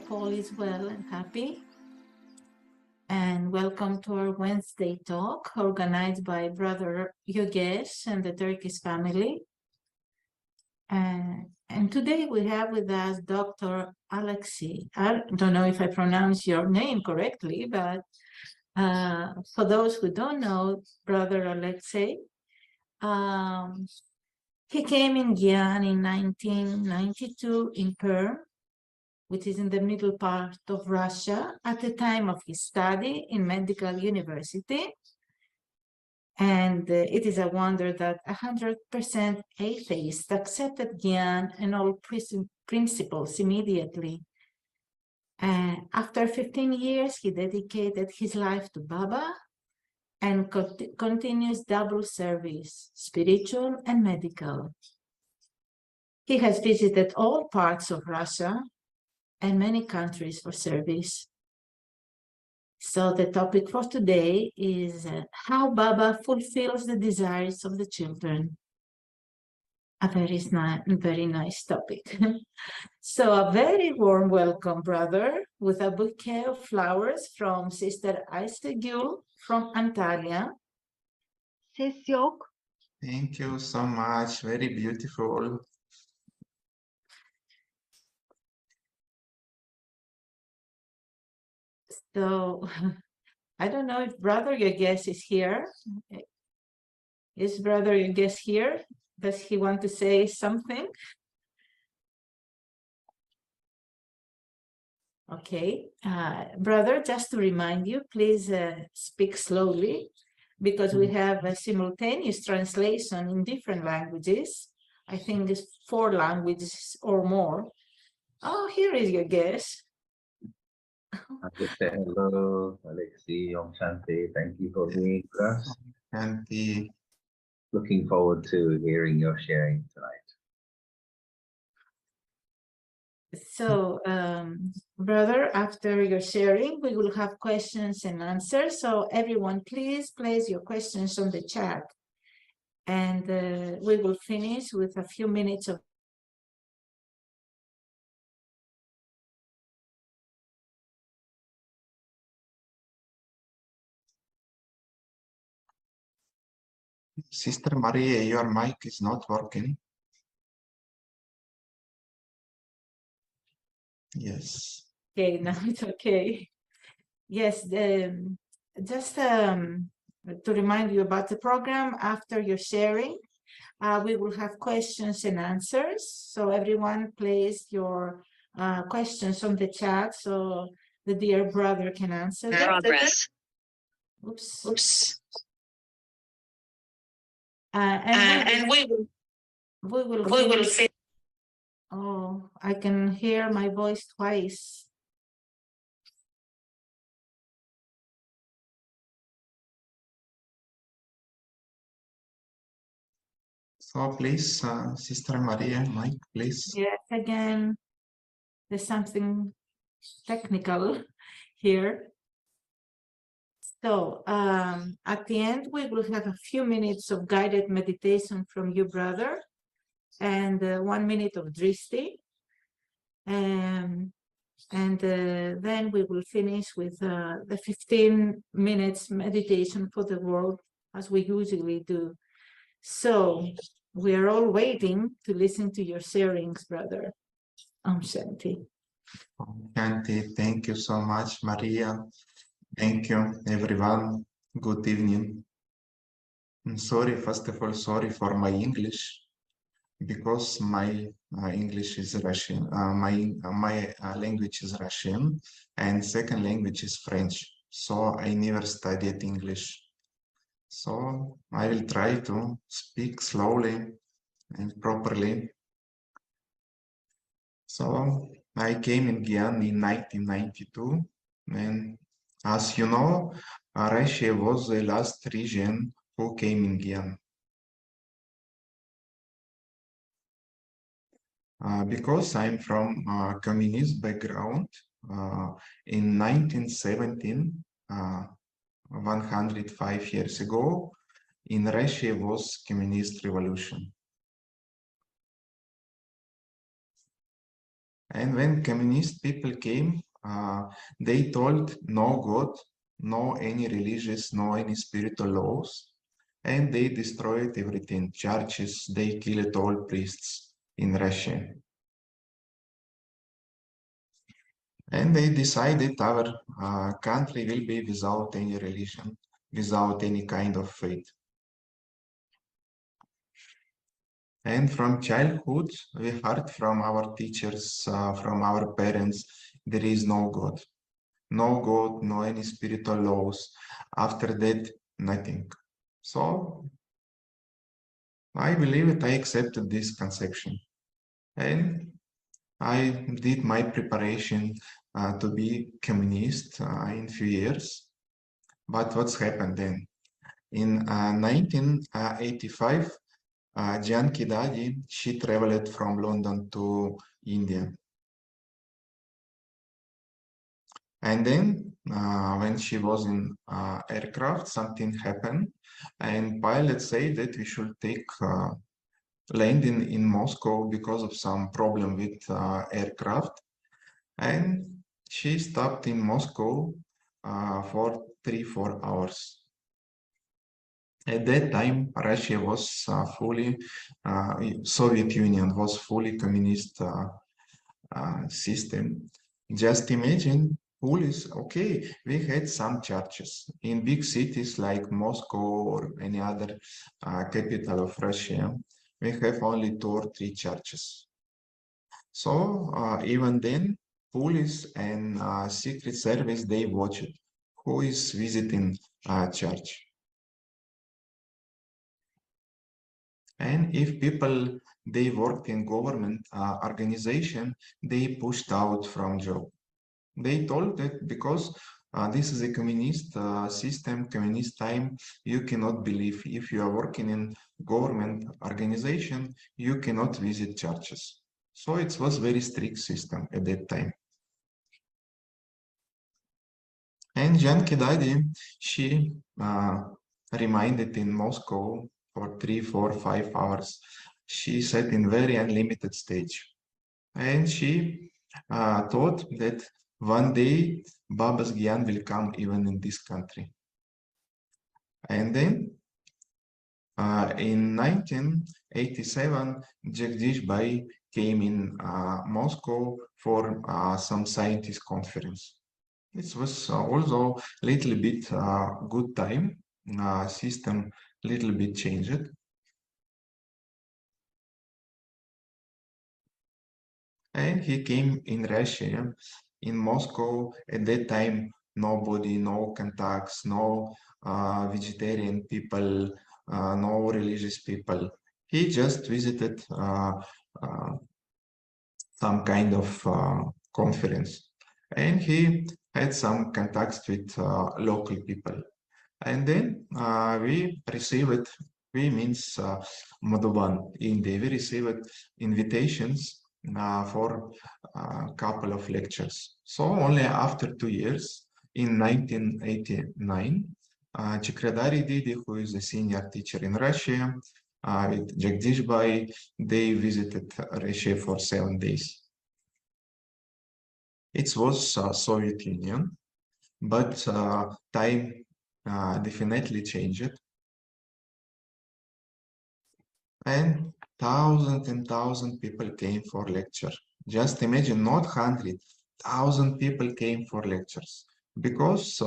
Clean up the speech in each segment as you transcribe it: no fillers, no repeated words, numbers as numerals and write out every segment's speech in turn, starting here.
hope all is well and happy. And welcome to our Wednesday talk organized by Brother Yogesh and the Turkish family. And today we have with us Dr. Aleksey. I don't know if I pronounce your name correctly, but for those who don't know, Brother Aleksey, he came in Gyan in 1992 in Perm, which is in the middle part of Russia, at the time of his study in medical university. And it is a wonder that 100% atheists accepted Gyan and all principles immediately. After 15 years, he dedicated his life to Baba and continues double service, spiritual and medical. He has visited all parts of Russia and many countries for service. So the topic for today is how Baba fulfills the desires of the children. A very nice topic. So a very warm welcome, brother, with a bouquet of flowers from Sister Aleksey from Antalya. Ses yok. Thank you so much. Very beautiful. So I don't know if Brother Yogesh is here. Is Brother Yogesh here? Does he want to say something? Okay, brother, just to remind you, please speak slowly because we have a simultaneous translation in different languages. I think it's 4 languages or more. Oh, here is Yogesh. I just say hello, Aleksey, Om Shanti. Thank you for being with us. Shanti. Looking forward to hearing your sharing tonight. So, brother, after your sharing, we will have questions and answers. So everyone, please place your questions on the chat. And we will finish with a few minutes of Sister Maria, your mic is not working. Yes. Okay, now it's okay. Yes, just to remind you about the program, after your sharing, we will have questions and answers. So everyone place your questions on the chat so the dear brother can answer them. Progress. Oops. And we will fit. Oh, I can hear my voice twice. So please, Sister Maria, mic, please. Yes, again, there's something technical here. So at the end, we will have a few minutes of guided meditation from you, brother, and 1 minute of drishti. And then we will finish with the 15 minutes meditation for the world, as we usually do. So we are all waiting to listen to your sharings, brother. Om Shanti. Shanti, thank you so much, Maria. Thank you, everyone. Good evening. I'm sorry, first of all, sorry for my English, because my English is Russian. My language is Russian, and second language is French. So I never studied English. So I will try to speak slowly and properly. So I came in Gyan in 1992, and as you know, Russia was the last region who came in Gyan. Because I'm from a communist background, in 1917, 105 years ago, in Russia was communist revolution. And when communist people came, they told no God, no any religious, no any spiritual laws, and they destroyed everything, churches, they killed all priests in Russia. And they decided our country will be without any religion, without any kind of faith. And from childhood, we heard from our teachers, from our parents, there is no God. No God, no any spiritual laws. After that, nothing. So I believe it, I accepted this conception. And I did my preparation to be communist in few years. But what's happened then? In 1985, Janki Dadi, she traveled from London to India. And then when she was in aircraft, something happened. And pilots say that we should take landing in Moscow because of some problem with aircraft. And she stopped in Moscow for 3-4 hours. At that time, Russia was fully, Soviet Union was fully communist system. Just imagine, police, okay, we had some churches in big cities like Moscow or any other capital of Russia. We have only 2 or 3 churches. So even then, police and secret service, they watch it. Who is visiting church? And if people, they worked in government organization, they pushed out from job. They told that because this is a communist system, communist time, you cannot believe. If you are working in government organization, you cannot visit churches. So it was very strict system at that time. And Janki Dadi, she remained in Moscow for 3, 4, 5 hours. She sat in very unlimited stage. And she thought that one day Baba's Gyan will come even in this country. And then in 1987, Jagdish Bai came in Moscow for some scientist conference. It was also a little bit good time, system little bit changed. And he came in Russia, in Moscow. At that time, nobody, no contacts, no vegetarian people, no religious people. He just visited some kind of conference, and he had some contacts with local people. And then we received, we means Madhuban, India, we received invitations for a couple of lectures. So only after 2 years, in 1989, Chakradari Didi, who is a senior teacher in Russia, with Jagdish Bai, they visited Russia for 7 days. It was Soviet Union, but time definitely changed. And thousands people came for lecture. Just imagine, not 100,000 people came for lectures. Because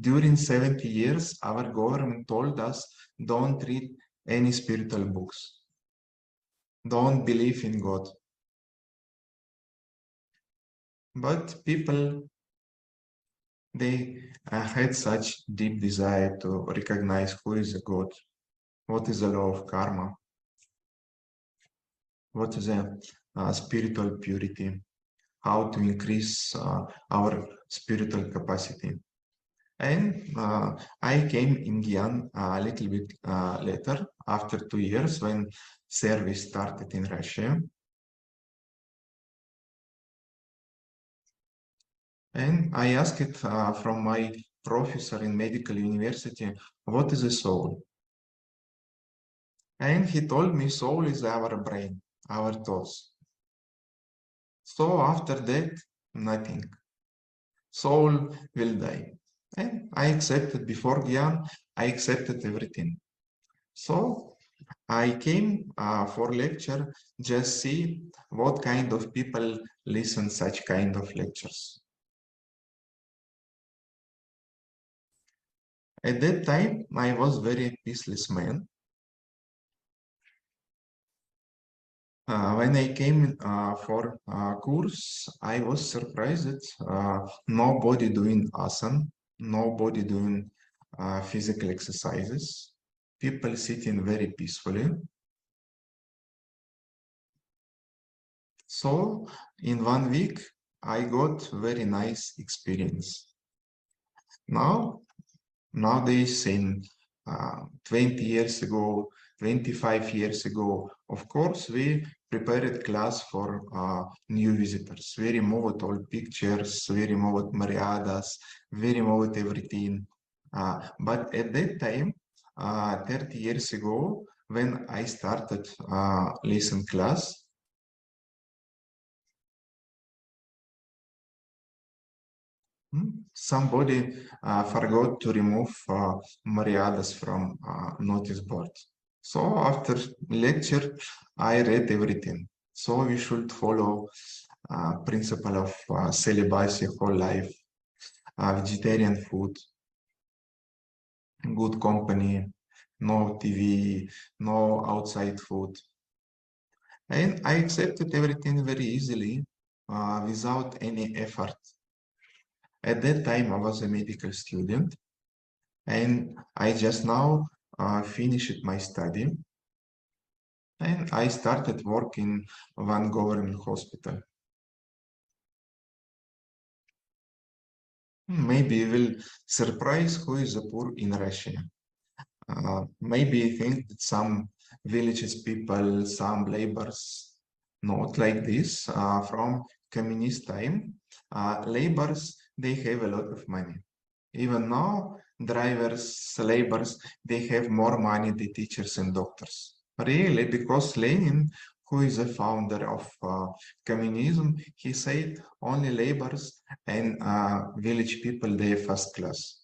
during 70 years, our government told us, don't read any spiritual books. Don't believe in God. But people, they had such deep desire to recognize who is a God, what is the law of karma, what is a spiritual purity, how to increase our spiritual capacity. And I came in Gyan a little bit later, after 2 years, when service started in Russia. And I asked it from my professor in medical university, what is a soul? And he told me soul is our brain, our thoughts. So after that, nothing. Soul will die. And I accepted before Gyan, I accepted everything. So I came for lecture, just see what kind of people listen such kind of lectures. At that time, I was very peaceless man. When I came for course, I was surprised that nobody doing asana, nobody doing physical exercises, people sitting very peacefully. So in 1 week, I got very nice experience. Nowadays, in 20 years ago, 25 years ago, of course, we prepared class for new visitors. We removed all pictures, we removed mariadas, we removed everything. But at that time, 30 years ago, when I started lesson class, somebody forgot to remove mariadas from notice board. So after lecture, I read everything. So we should follow principle of celibacy whole life, vegetarian food, good company, no TV, no outside food. And I accepted everything very easily without any effort. At that time, I was a medical student. And I just now finished my study and I started work in one government hospital. Maybe you will surprise who is poor in Russia. Maybe you think that some villages people, some laborers, not like this. From communist time, laborers, they have a lot of money. Even now, drivers, laborers, they have more money than teachers and doctors. Really, because Lenin, who is the founder of communism, he said only laborers and village people, they are first class.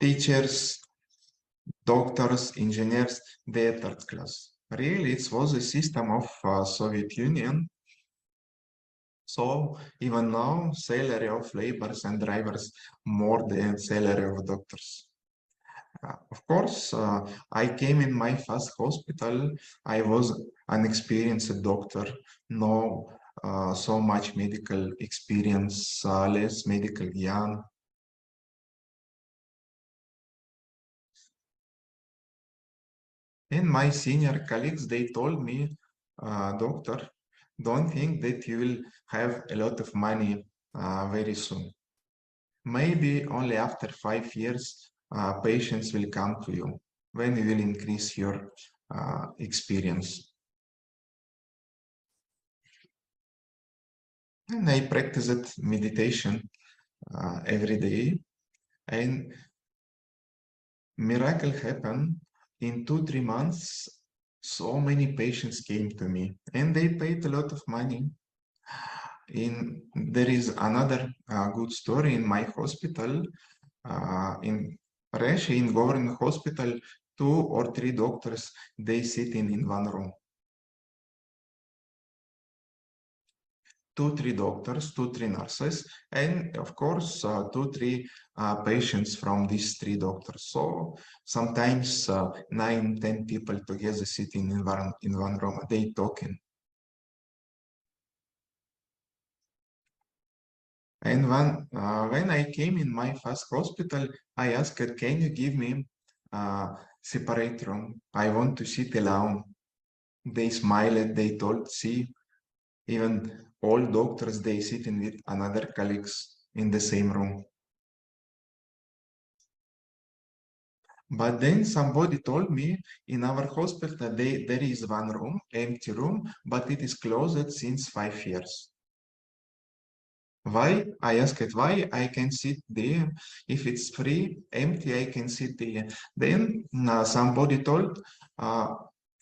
Teachers, doctors, engineers, they are third class. Really, it was a system of Soviet Union. So even now, salary of laborers and drivers more than salary of doctors. Of course, I came in my first hospital. I was an experienced doctor, no so much medical experience, less medical yarn. And my senior colleagues, they told me, doctor, don't think that you will have a lot of money very soon. Maybe only after 5 years, patients will come to you when you will increase your experience. And I practiced meditation every day, and miracle happened. In 2-3 months, so many patients came to me, and they paid a lot of money. There is another good story in my hospital. In Russia, in government hospital, 2 or 3 doctors, they sitting in one room. 2-3 doctors, 2-3 nurses, and of course, 2-3 patients from these 3 doctors. So sometimes 9-10 people together sitting in one room, they talking. And when I came in my first hospital, I asked, can you give me separate room? I want to sit alone. They smiled, they told, see, even all doctors, they sitting with another colleagues in the same room. But then somebody told me in our hospital there is one room, empty room, but it is closed since 5 years. Why? I asked why I can sit there. If it's free, empty, I can sit there. Then somebody told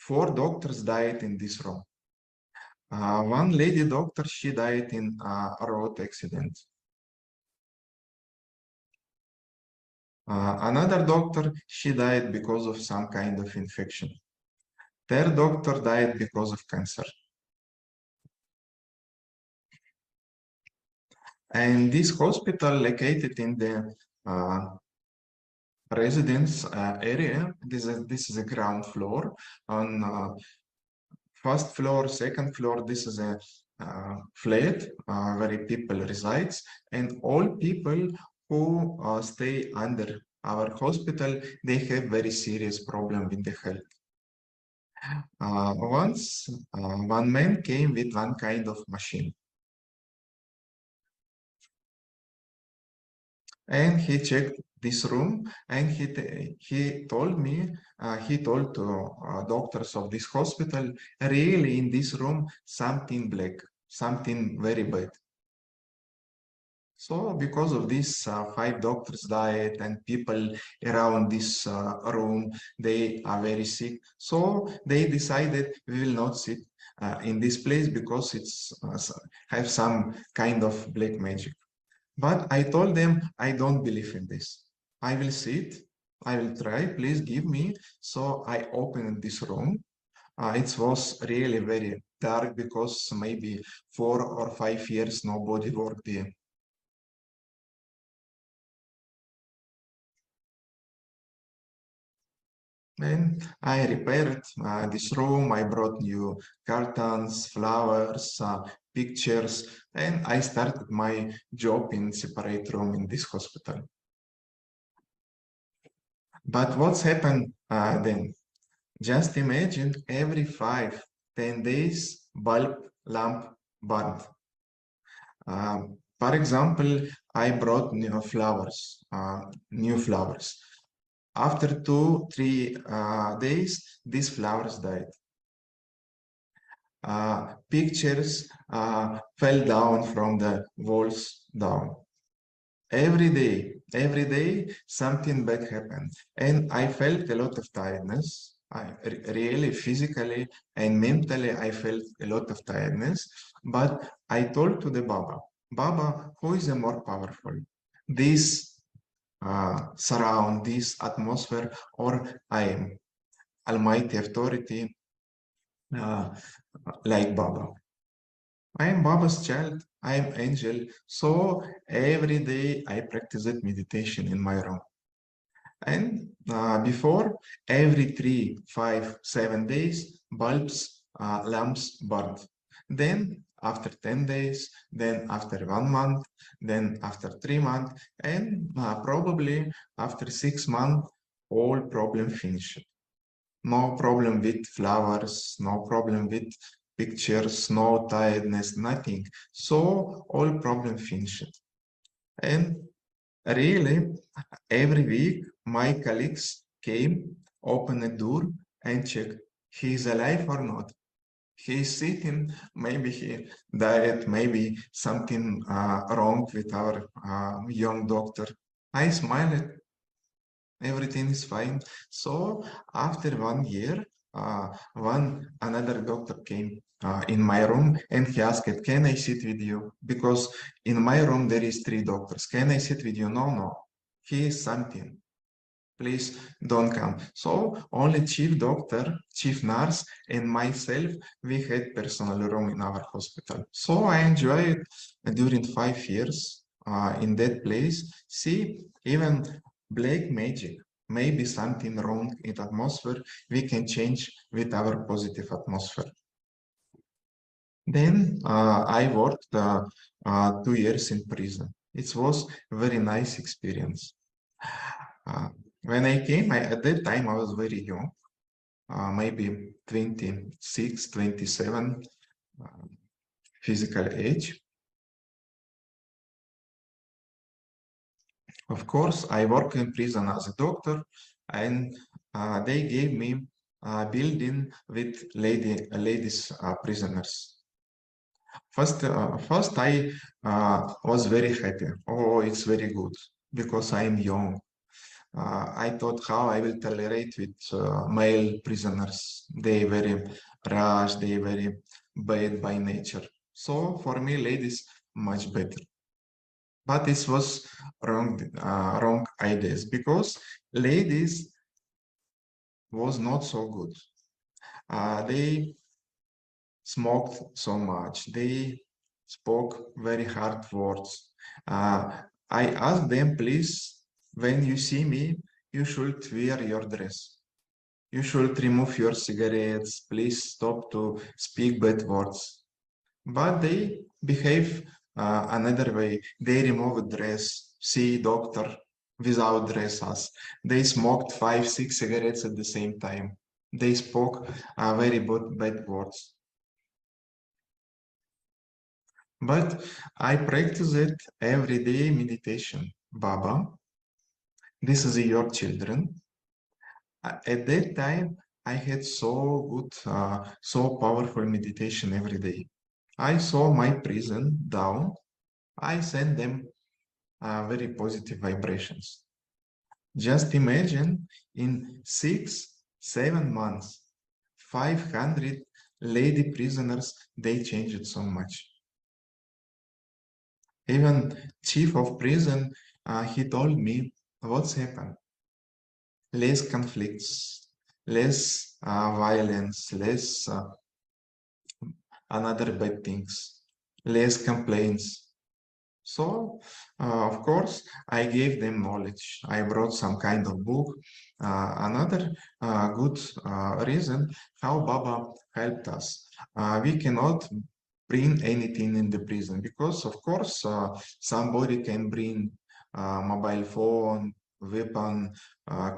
4 doctors died in this room. One lady doctor, she died in a road accident. Another doctor, she died because of some kind of infection. Third doctor died because of cancer. And this hospital located in the residence area, this is a ground floor. On first floor, second floor, this is a flat where people resides, and all people who stay under our hospital, they have very serious problem with the health. Once one man came with one kind of machine, and he checked this room, and he told me, he told to doctors of this hospital, really in this room something black, something very bad. So because of this, 5 doctors died, and people around this room, they are very sick. So they decided we will not sit in this place because it's have some kind of black magic. But I told them, I don't believe in this. I will sit, I will try, please give me. So I opened this room. It was really very dark because maybe 4 or 5 years nobody worked there. And I repaired this room. I brought new curtains, flowers, pictures, and I started my job in separate room in this hospital. But what's happened then? Just imagine every 5-10 days, bulb lamp burned. For example, I brought new flowers. After 2-3 days, these flowers died. Pictures fell down from the walls down. Every day, something bad happened. And I felt a lot of tiredness. Really, physically and mentally, I felt a lot of tiredness. But I told to the Baba, who is the more powerful? This surround, this atmosphere, or I am Almighty Authority, like Baba. I am Baba's child. I am angel. So every day I practiced meditation in my room. And before, every 3, 5, 7 days, bulbs, lamps burned. Then after 10 days, then after 1 month, then after 3 months, and probably after 6 months, all problem finished. No problem with flowers, no problem with pictures, no tiredness, nothing. So all problem finished. And really, every week, my colleagues came, opened a door, and checked he is alive or not. He is sitting, maybe he died, maybe something wrong with our young doctor. I smiled, everything is fine. So after 1 year, another doctor came in my room, and he asked, can I sit with you? Because in my room there is 3 doctors. Can I sit with you? No. He is something. Please don't come. So only chief doctor, chief nurse, and myself, we had personal room in our hospital. So I enjoyed during 5 years in that place. See, even black magic, maybe something wrong in atmosphere, we can change with our positive atmosphere. Then I worked 2 years in prison. It was a very nice experience. When I came, at that time I was very young, maybe 26, 27 physical age. Of course, I work in prison as a doctor, and they gave me a building with ladies prisoners. First I was very happy. Oh, it's very good because I am young. I thought how I will tolerate with male prisoners. They very rash, they very bad by nature. So for me, ladies much better. But this was wrong ideas because ladies was not so good. They smoked so much. They spoke very hard words. I asked them, please, when you see me, you should wear your dress. You should remove your cigarettes. Please stop to speak bad words. But they behave another way. They remove dress, see doctor without dresses. They smoked 5, 6 cigarettes at the same time. They spoke very bad words. But I practice it every day meditation. Baba, this is your children. At that time, I had so good, so powerful meditation every day. I saw my prison down. I sent them very positive vibrations. Just imagine in 6, 7 months, 500 lady prisoners, they changed so much. Even chief of prison, he told me what's happened. Less conflicts, less violence, less another bad things, less complaints. So, of course, I gave them knowledge. I brought some kind of book. Another good reason how Baba helped us. We cannot bring anything in the prison because, of course, somebody can bring mobile phone, weapon,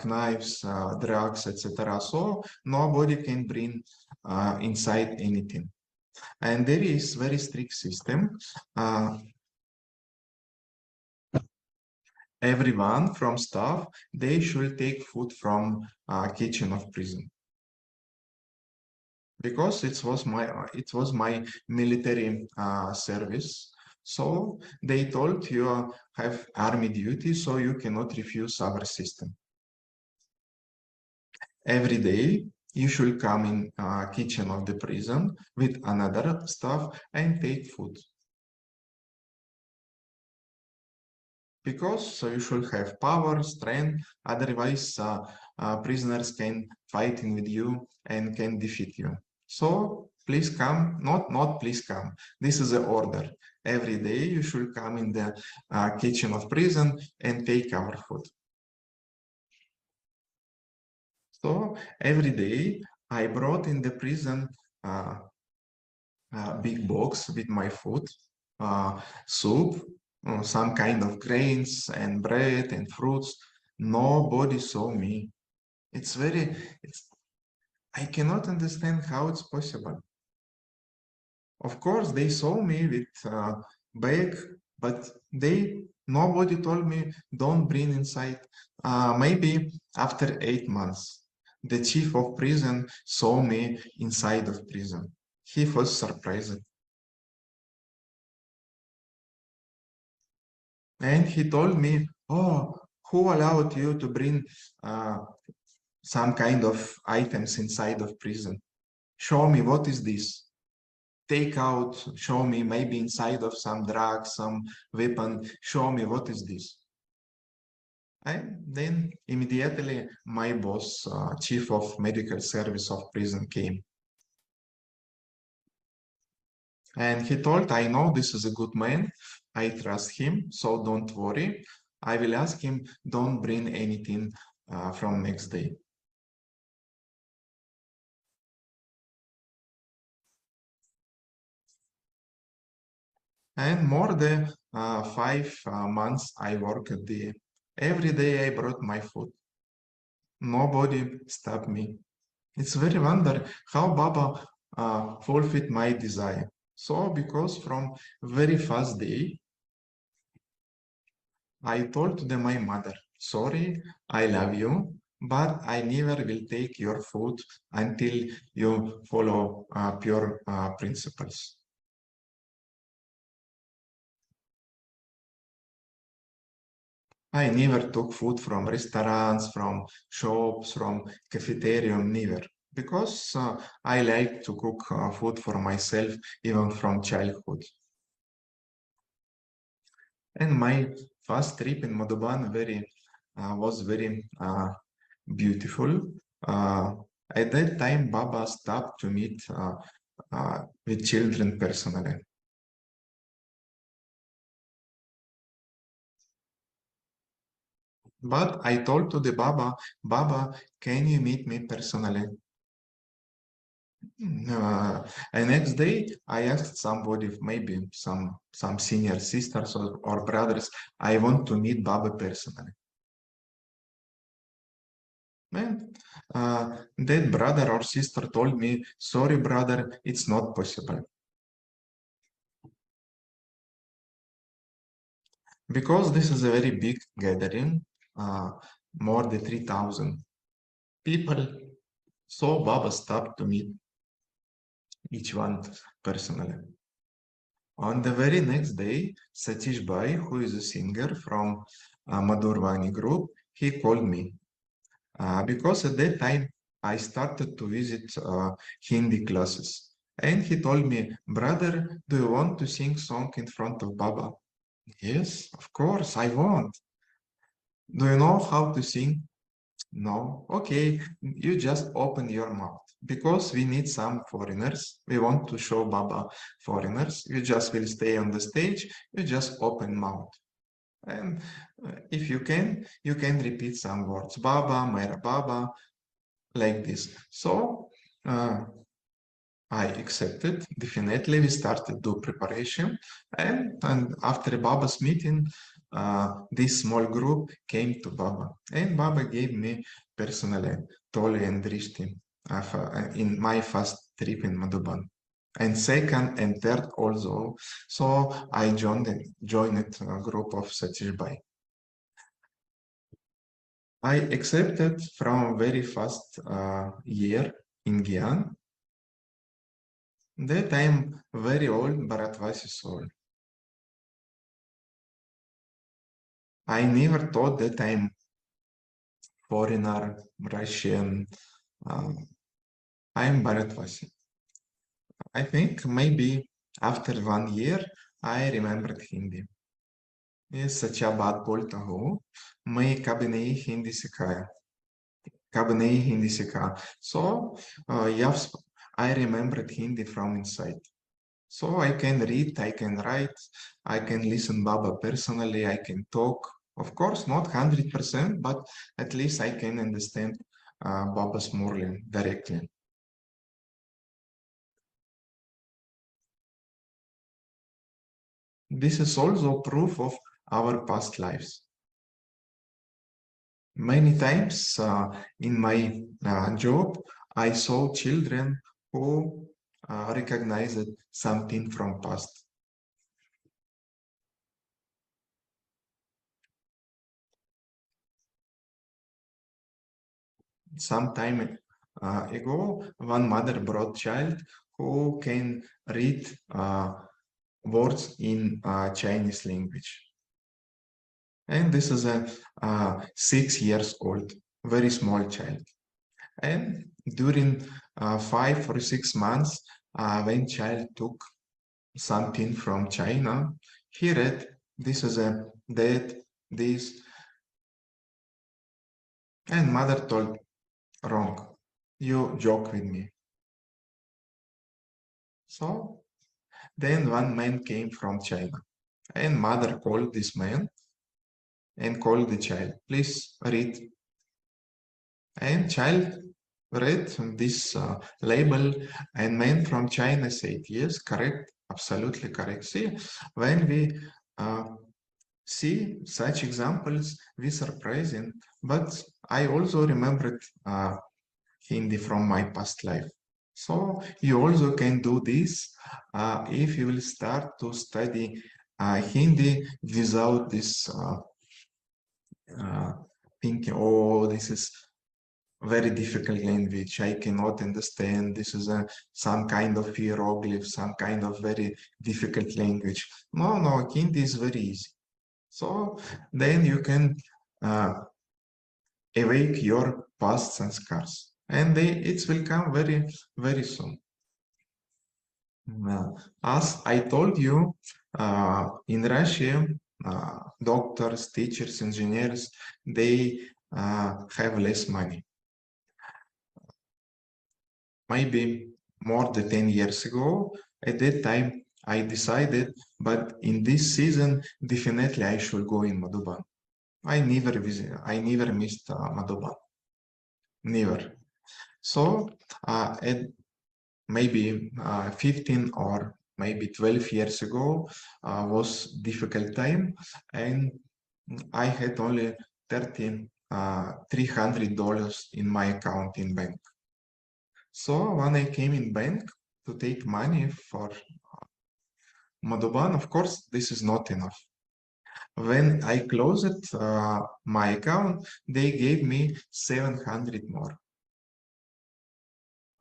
knives, drugs, etc. So nobody can bring inside anything. And there is very strict system. Everyone from staff, they should take food from kitchen of prison because it was my military service. So they told you have army duty, so you cannot refuse our system. Every day you should come in kitchen of the prison with another staff and take food. Because so you should have power, strength, otherwise prisoners can fighting with you and can defeat you. So please come, not please come. This is an order. Every day you should come in the kitchen of prison and take our food. So every day I brought in the prison big box with my food, soup, some kind of grains and bread and fruits. Nobody saw me. I cannot understand how it's possible. Of course, they saw me with bag, but nobody told me don't bring inside. Maybe after 8 months, the chief of prison saw me inside of prison. He was surprised. And he told me, oh, who allowed you to bring some kind of items inside of prison? Show me, what is this? Take out, show me, maybe inside of some drugs, some weapon, show me, what is this? And then immediately my boss, chief of medical service of prison came. And he told, I know this is a good man. I trust him, so don't worry. I will ask him, don't bring anything from next day. And more than 5 months I worked there. Every day I brought my food. Nobody stopped me. It's very wonder how Baba fulfilled my desire. So because from very first day, I told to my mother, sorry, I love you, but I never will take your food until you follow pure principles. I never took food from restaurants, from shops, from cafeteria, never. Because I like to cook food for myself, even from childhood. And my first trip in Madhuban was very beautiful. At that time, Baba stopped to meet with children personally. But I told to the Baba, can you meet me personally? And next day, I asked somebody, maybe some senior sisters or brothers, I want to meet Baba personally. And that brother or sister told me, sorry, brother, it's not possible. Because this is a very big gathering, more than 3,000 people, so Baba stopped to meet each one personally. On the very next day, Satish Bhai, who is a singer from Madhurvani group, he called me because at that time I started to visit Hindi classes. And he told me, brother, do you want to sing song in front of Baba? Yes, of course, I want. Do you know how to sing? No. Okay, you just open your mouth because we need some foreigners. We want to show Baba foreigners. You just will stay on the stage. You just open mouth. And if you can repeat some words. Baba, Mera Baba, like this. So I accepted. Definitely, we started do preparation, and after Baba's meeting, this small group came to Baba, and Baba gave me personally Toli and Drishti in my first trip in Madhuban, and second and third also. So I joined a group of Satish Bhai. I accepted from very first year in Gyan. That I'm very old, Bharatvasi soul. I never thought that I'm foreigner, Russian. I'm Bharatvasi. I think maybe after 1 year, I remembered Hindi. ये सच्चा बात बोलता हूँ मैं कभी नहीं हिंदी सिखाया कभी नहीं हिंदी सिखा so yes, I remembered Hindi from inside. So I can read, I can write, I can listen Baba personally, I can talk. Of course, not 100%, but at least I can understand Baba's Murli directly. This is also proof of our past lives. Many times in my job, I saw children who recognized something from past. Some time ago, one mother brought child who can read words in Chinese language. And this is a 6 years old, very small child. And during 5 or 6 months, when child took something from China, he read, this is a that, this, and mother told, wrong, you joke with me. So then one man came from China, and mother called this man and called the child, please read. And child read this label, and man from China said, yes, correct, absolutely correct. See, when we see such examples, we surprising, but I also remembered Hindi from my past life. So you also can do this if you will start to study Hindi without this thinking, oh, this is very difficult language, I cannot understand, this is some kind of hieroglyph, some kind of very difficult language. No, Hindi is very easy. So then you can awake your pasts and scars, and it will come very, very soon. As I told you, in Russia, doctors, teachers, engineers, they have less money. Maybe more than 10 years ago, at that time, I decided, but in this season, definitely I should go in Madhuban. I never missed Madhuban, never. So at maybe 15 or maybe 12 years ago was difficult time, and I had only $300 in my account in bank. So when I came in bank to take money for Madhuban, of course, this is not enough. When I closed my account, they gave me 700 more.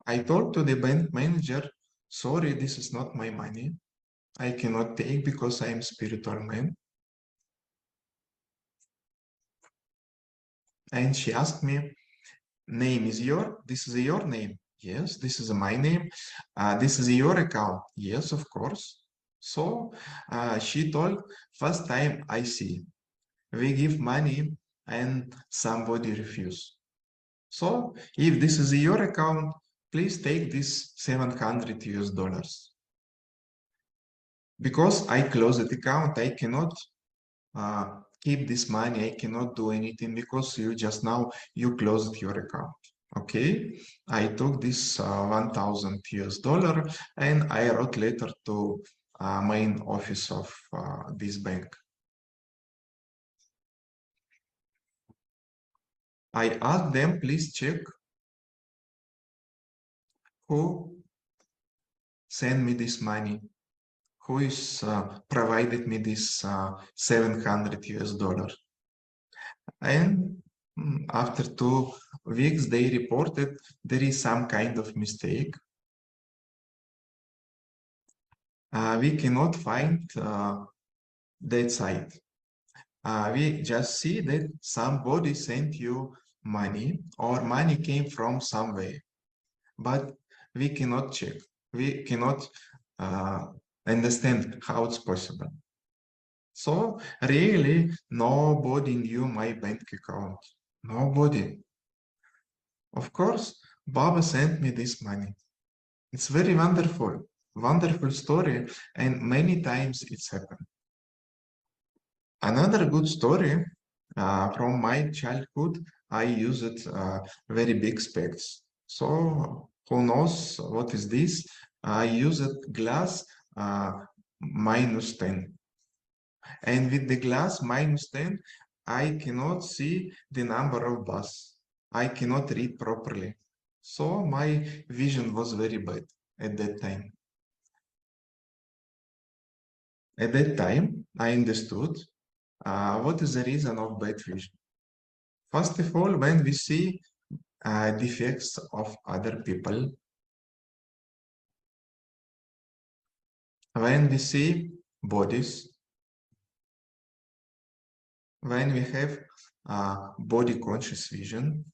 I told to the bank manager, sorry, this is not my money. I cannot take because I am spiritual man. And she asked me, this is your name? Yes, this is my name. This is your account? Yes, of course. So she told, first time I see, we give money and somebody refuse. So if this is your account, please take this 700 US dollars. Because I closed the account, I cannot keep this money. I cannot do anything because you just now you closed your account. Okay, I took this 1,000 US dollar and I wrote letter to main office of this bank. I asked them, please check who sent me this money, who is provided me this 700 US dollar. And after 2 weeks, they reported there is some kind of mistake. We cannot find that site. We just see that somebody sent you money or money came from somewhere, but we cannot check. We cannot understand how it's possible. So really, nobody knew my bank account. Nobody. Of course, Baba sent me this money. It's very wonderful, wonderful story, and many times it's happened. Another good story from my childhood, I used very big specs. So who knows what is this? I used glass -10. And with the glass -10, I cannot see the number of bus. I cannot read properly. So my vision was very bad at that time. At that time, I understood what is the reason of bad vision. First of all, when we see defects of other people, when we see bodies, when we have body conscious vision,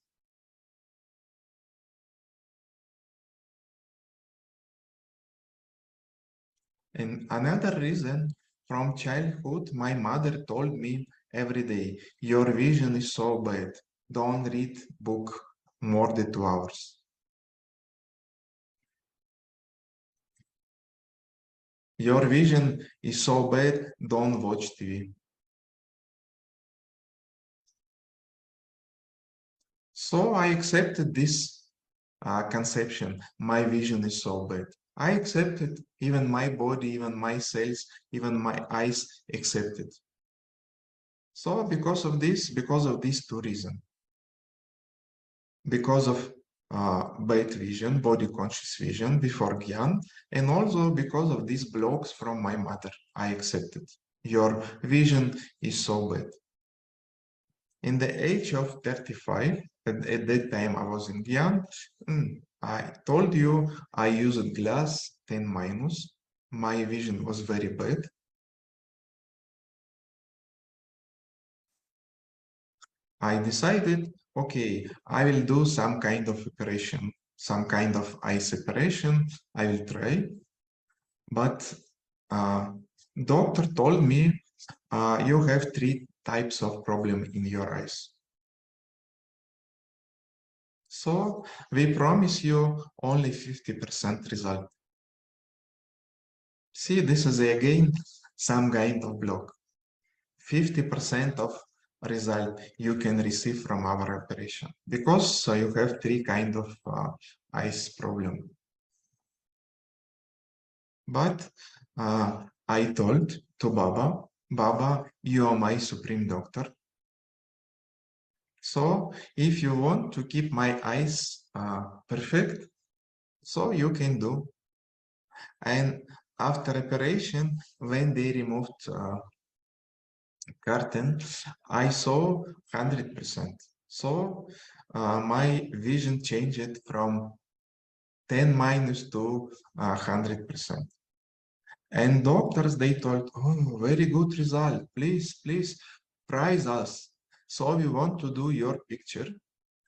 and another reason, from childhood, my mother told me every day, your vision is so bad. Don't read book more than 2 hours. Your vision is so bad, don't watch TV. So I accepted this conception. My vision is so bad. I accepted, even my body, even my cells, even my eyes accepted. So because of these two reasons, because of bad vision, body conscious vision before Gyan, and also because of these blocks from my mother, I accepted. Your vision is so bad. In the age of 35, at that time I was in Gyan, I told you I used glass 10-. My vision was very bad. I decided, okay, I will do some kind of operation, some kind of eye separation. I will try. But doctor told me, you have 3 types of problem in your eyes. So we promise you only 50% result. See, this is again some kind of block. 50% of result you can receive from our operation because you have 3 kind of eyes problem. But I told to Baba, you are my supreme doctor. So if you want to keep my eyes perfect, so you can do. And after operation, when they removed curtain, I saw 100%. So my vision changed from 10 minus to 100%. And doctors, they told, oh, very good result. Please prize us. So we want to do your picture.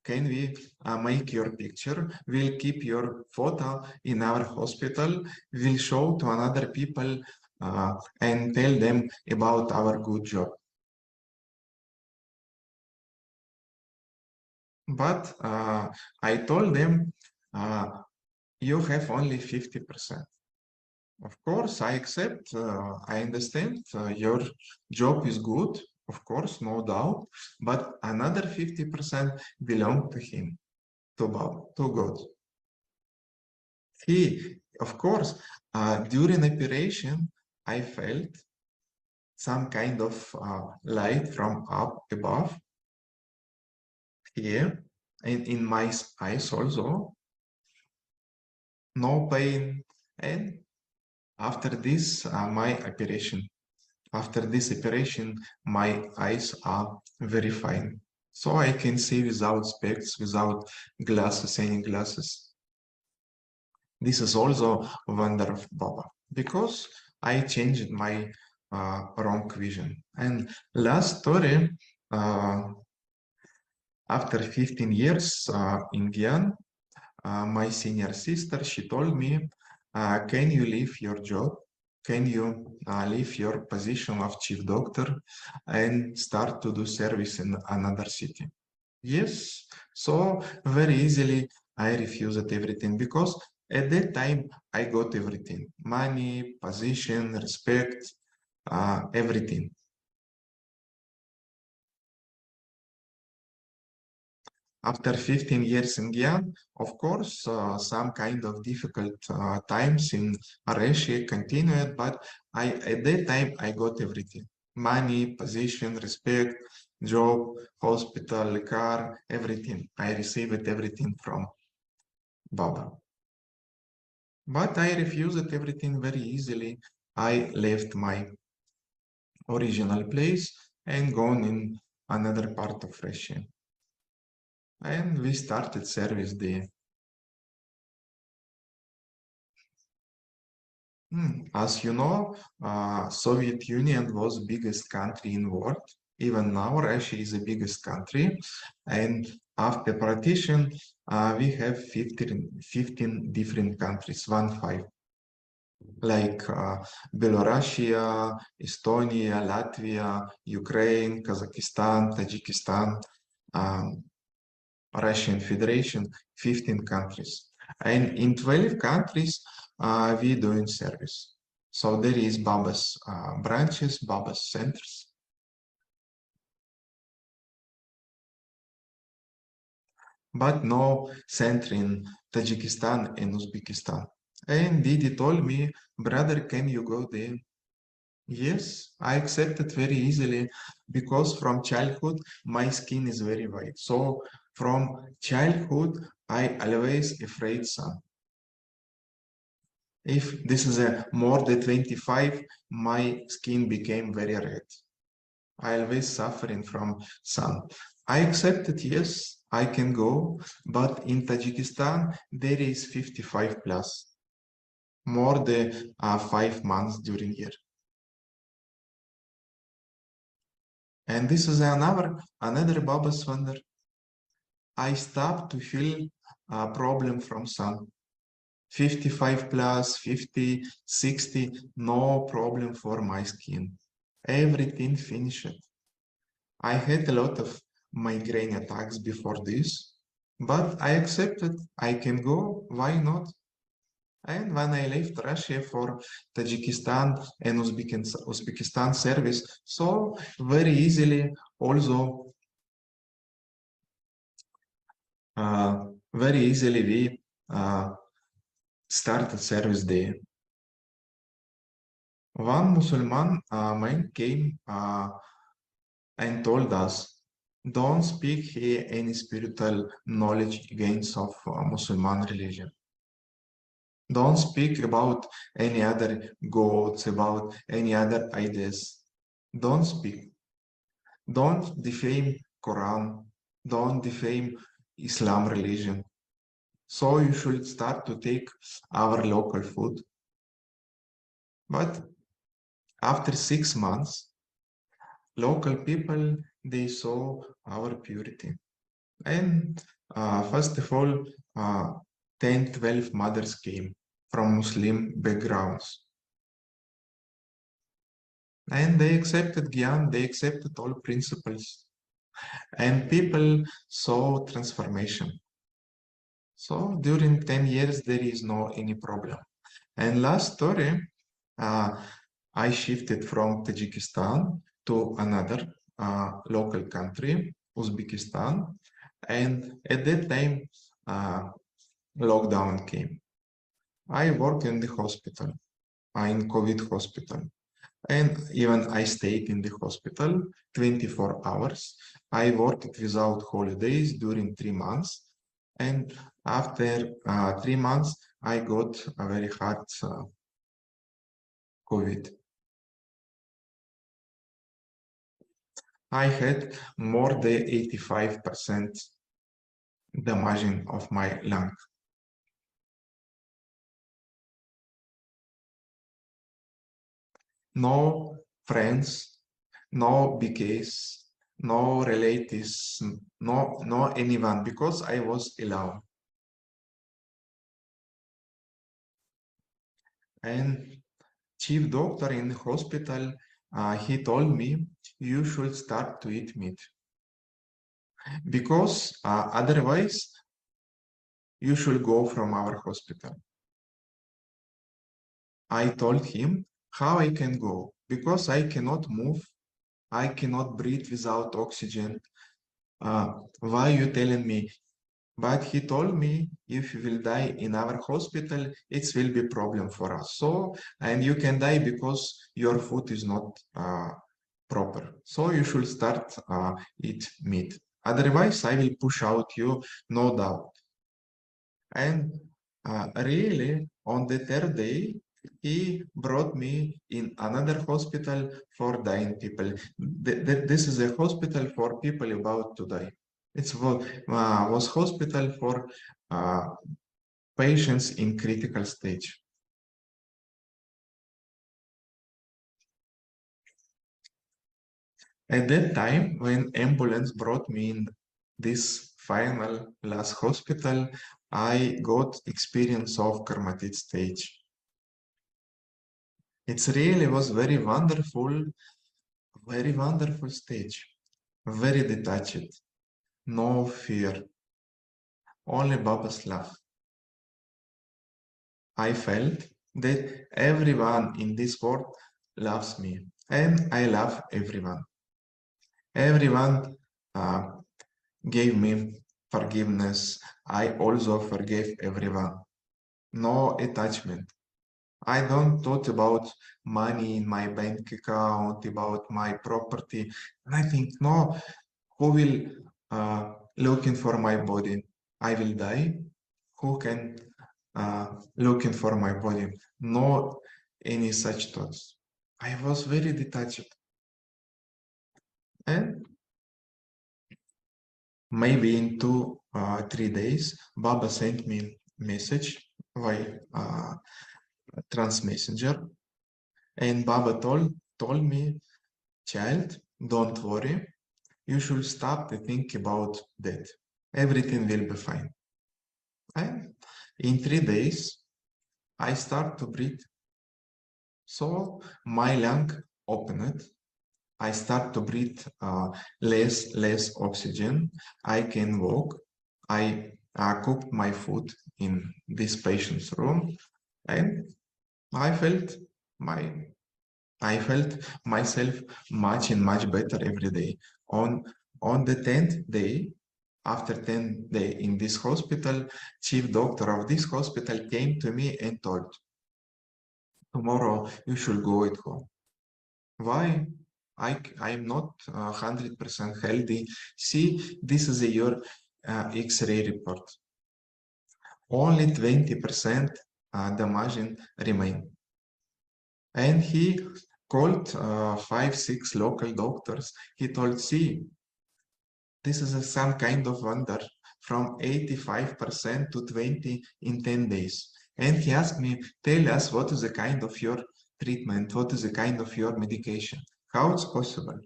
Can we make your picture? We'll keep your photo in our hospital. We'll show to another people and tell them about our good job. But I told them, you have only 50%. Of course, I accept, I understand your job is good, of course, no doubt, but another 50% belong to him, to Bob, to God. He, of course, during operation, I felt some kind of light from up above here and in my eyes also, no pain, and after this, after this operation, my eyes are very fine. So I can see without specs, without glasses, any glasses. This is also a wonder of Baba, because I changed my wrong vision. And last story, after 15 years in Gyan, my senior sister, she told me, can you leave your job? Can you leave your position of chief doctor and start to do service in another city? Yes. So very easily I refused everything because at that time I got everything: money, position, respect, everything. After 15 years in Gyan, of course, some kind of difficult times in Russia continued, but at that time I got everything: money, position, respect, job, hospital, car, everything. I received everything from Baba. But I refused everything very easily. I left my original place and gone in another part of Russia. And we started service there. As you know, Soviet Union was biggest country in world. Even now, Russia is the biggest country. And after partition, we have 15 different countries, 15, like Belarusia, Estonia, Latvia, Ukraine, Kazakhstan, Tajikistan, Russian Federation, 15 countries. And in 12 countries, we doing service. So there is Baba's branches, Baba's centers. But no center in Tajikistan and Uzbekistan. And Didi told me, brother, can you go there? Yes, I accept it very easily because from childhood, my skin is very white. So from childhood, I always afraid sun. If this is a more than 25, my skin became very red. I always suffering from sun. I accepted, yes, I can go, but in Tajikistan, there is 55 plus, more than 5 months during year. And this is another Baba's wonder. I stopped to feel a problem from sun. 55 plus, 50, 60, no problem for my skin. Everything finished. I had a lot of migraine attacks before this, but I accepted I can go, why not? And when I left Russia for Tajikistan and Uzbekistan service, so very easily, also very easily we started service there. One Muslim man came and told us, don't speak here any spiritual knowledge against of Muslim religion. Don't speak about any other gods, about any other ideas. Don't speak. Don't defame Quran. Don't defame Islam religion. So you should start to take our local food. But after 6 months, local people, they saw our purity. And first of all, 10, 12 mothers came from Muslim backgrounds. And they accepted Gyan, they accepted all principles. And people saw transformation. So during 10 years, there is no any problem. And last story, I shifted from Tajikistan to another local country, Uzbekistan. And at that time, lockdown came. I work in the hospital, in COVID hospital. And even I stayed in the hospital 24 hours. I worked without holidays during 3 months. And after 3 months, I got a very hard COVID. I had more than 85% damaging of my lung. No friends, no BKs, no relatives, no anyone, because I was alone. And chief doctor in the hospital, he told me, you should start to eat meat. Because otherwise, you should go from our hospital. I told him how I can go, because I cannot move, I cannot breathe without oxygen. Why you telling me? But he told me, if you will die in our hospital, it will be problem for us. So, and you can die because your food is not proper. So you should start eat meat. Otherwise, I will push out you, no doubt. And really, on the third day, he brought me in another hospital for dying people. This is a hospital for people about to die. It was hospital for patients in critical stage. At that time, when ambulance brought me in this final last hospital, I got experience of karmatid stage. It really was very wonderful stage, very detached, no fear, only Baba's love. I felt that everyone in this world loves me, and I love everyone. Everyone gave me forgiveness. I also forgave everyone. No attachment. I don't thought about money in my bank account, about my property. And I think, no, who will looking for my body? I will die. Who can looking for my body? No any such thoughts. I was very detached. And maybe in 2-3 days, Baba sent me message by trans messenger, and Baba told me, child, don't worry. You should stop to think about that. Everything will be fine. And in 3 days, I start to breathe. So my lung opened. I start to breathe less oxygen. I can walk. I cooked my food in this patient's room, and I felt my I felt myself much and much better every day. On the 10th day, after 10 days in this hospital, chief doctor of this hospital came to me and told, tomorrow you should go at home. Why? I'm not 100% healthy. See, this is your X-ray report. Only 20% damage remain. And he called 5, 6 local doctors. He told, see, this is some kind of wonder from 85% to 20 in 10 days. And he asked me, tell us what is the kind of your treatment, what is the kind of your medication, how it's possible.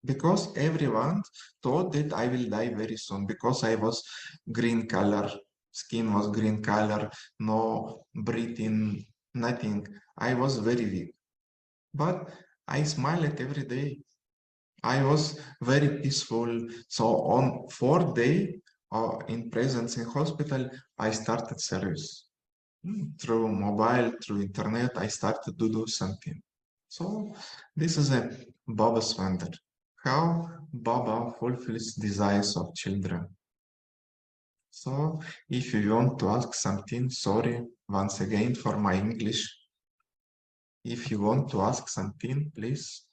Because everyone thought that I will die very soon because I was green color, skin was green color, no breathing, nothing. I was very weak. But I smiled every day. I was very peaceful. So on 4th day in presence in hospital, I started service. Through mobile, through internet, I started to do something. So this is a Baba's wonder. How Baba fulfills desires of children. So if you want to ask something, sorry once again for my English. If you want to ask something, please.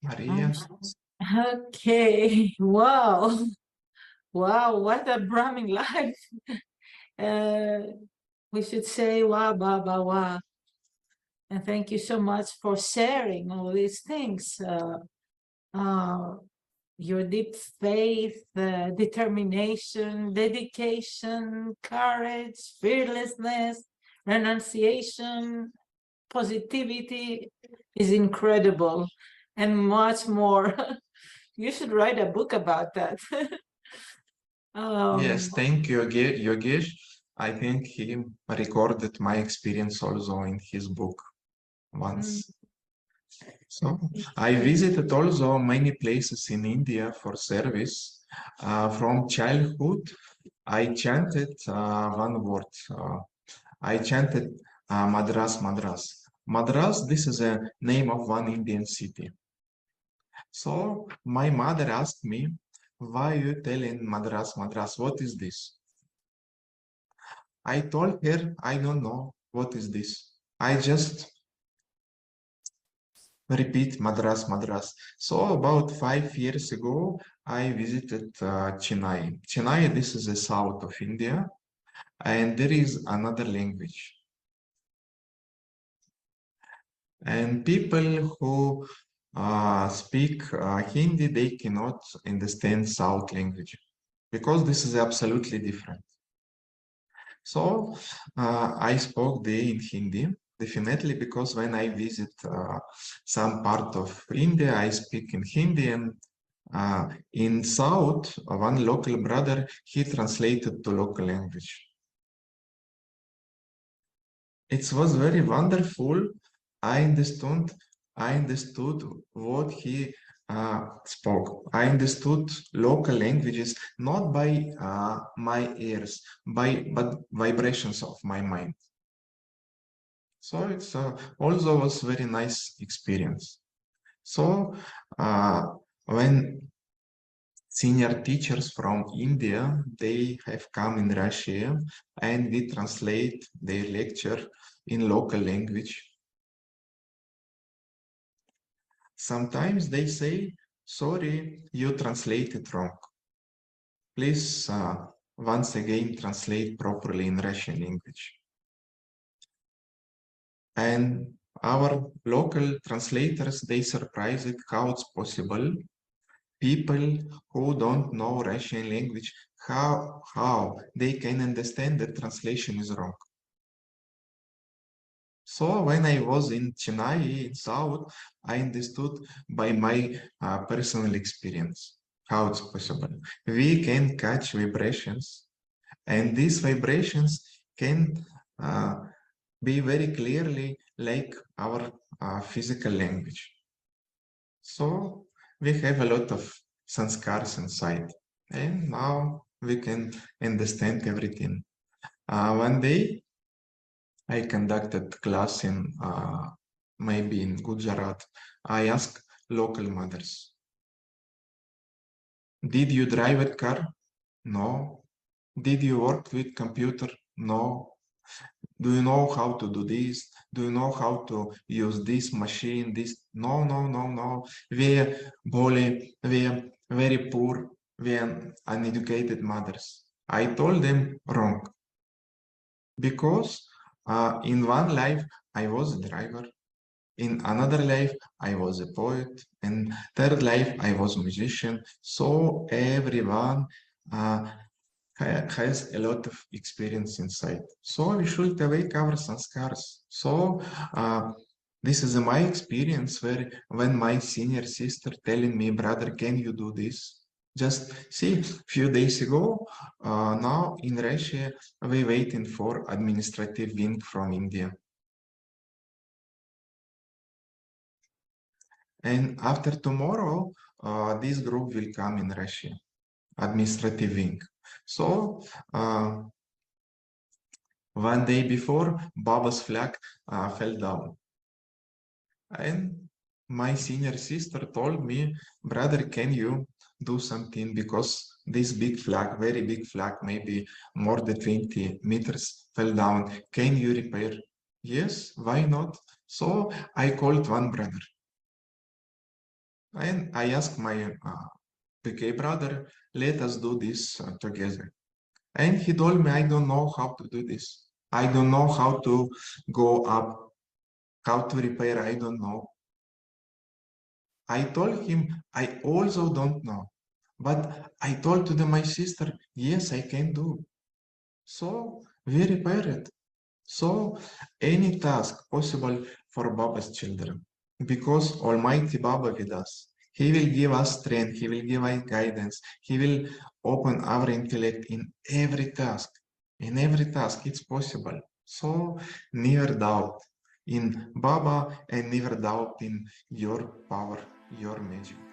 Maria. Okay. Wow. Wow, what a brimming life. We should say wow, Baba, wow. And thank you so much for sharing all these things. Your deep faith, determination, dedication, courage, fearlessness, renunciation, positivity is incredible, and much more. You should write a book about that. Yes, thank you, Yogesh. I think he recorded my experience also in his book once. So I visited also many places in India for service. From childhood, I chanted one word. I chanted Madras, Madras. Madras, this is a name of one Indian city. So my mother asked me, why you telling Madras, Madras? What is this? I told her, I don't know what is this. I just repeat Madras, Madras. So about 5 years ago, I visited Chennai. Chennai, this is the south of India, and there is another language. And people who speak Hindi, they cannot understand South language because this is absolutely different. So I spoke there in Hindi, definitely, because when I visit some part of India, I speak in Hindi, and in South, one local brother, he translated to local language. It was very wonderful. I understood what he spoke. I understood local languages not by my ears, but vibrations of my mind. So it's also was very nice experience. So when senior teachers from India, they have come in Russia and we translate their lecture in local language. Sometimes they say, sorry, you translated wrong. Please once again translate properly in Russian language. And our local translators, they surprised how it's possible. People who don't know Russian language, how they can understand that translation is wrong. So when I was in Chennai, in South, I understood by my personal experience how it's possible. We can catch vibrations, and these vibrations can be very clearly like our physical language. So we have a lot of sanskars inside, and now we can understand everything. One day I conducted class in maybe in Gujarat. I asked local mothers, did you drive a car? No. Did you work with computer? No. Do you know how to do this? Do you know how to use this machine? This? No, no, no, no. We are bully. We are very poor. We are uneducated mothers. I told them wrong because in one life I was a driver. In another life, I was a poet. In third life, I was a musician. So everyone has a lot of experience inside. So we should awake our sanskars. So this is my experience where when my senior sister telling me, brother, can you do this? Just see, few days ago, now in Russia, we waiting for administrative wing from India. And after tomorrow, this group will come in Russia, administrative wing. So one day before, Baba's flag fell down. And my senior sister told me, brother, can you do something? Because this big flag, very big flag, maybe more than 20 meters fell down. Can you repair? Yes, why not? So I called one brother. And I asked my PK brother, let us do this together. And he told me, I don't know how to do this. I don't know how to go up, how to repair, I don't know. I told him, I also don't know. But I told to my sister, yes, I can do. So we repaired. So any task possible for Baba's children, because Almighty Baba with us. He will give us strength, He will give us guidance, He will open our intellect in every task. In every task, it's possible. So never doubt in Baba and never doubt in your power, your magic.